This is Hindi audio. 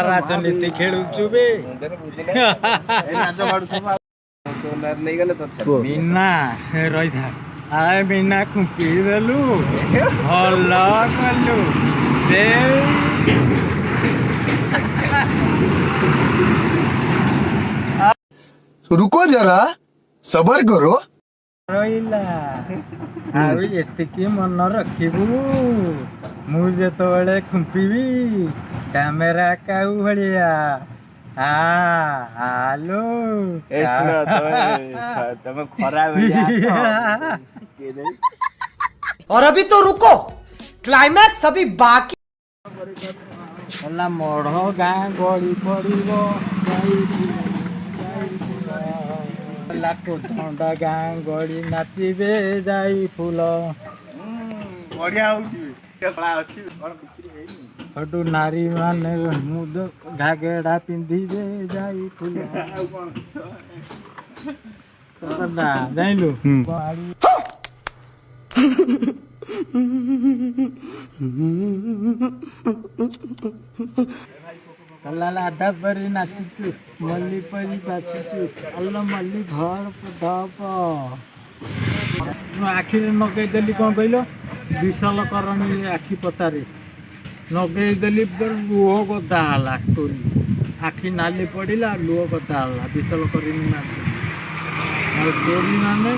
राजनीति खेलुचु बे मीना रही था आए मीना खुंपी देलु भल कलु रुको जरा सबर करो रहिला आउ एतिकी मन रखिबु मु जेतबेले खुंपीबी कैमेरा काउ भलिया हालो तुम खराब और अभी तो रुको क्लाइमैक्स अभी बाकी मढ़ गाँ गली पड़ो कोठंडा गाँ गली नाचे जाई फूल बढ़िया हटू नारी माने मुद घागेड़ा पिंधि जाई फूल जाइलु कलाला आधा परी नाचुचु मल्ली परी बाचुचु अल्ल मल्ली घर धप आखि नगेदेली कौन कहल विशल करणी आखि पतारे नगेदेली लुह गदा है स्टोरी आखि नाली पड़ा लुह गदा है विशल करणी स्टोरी माने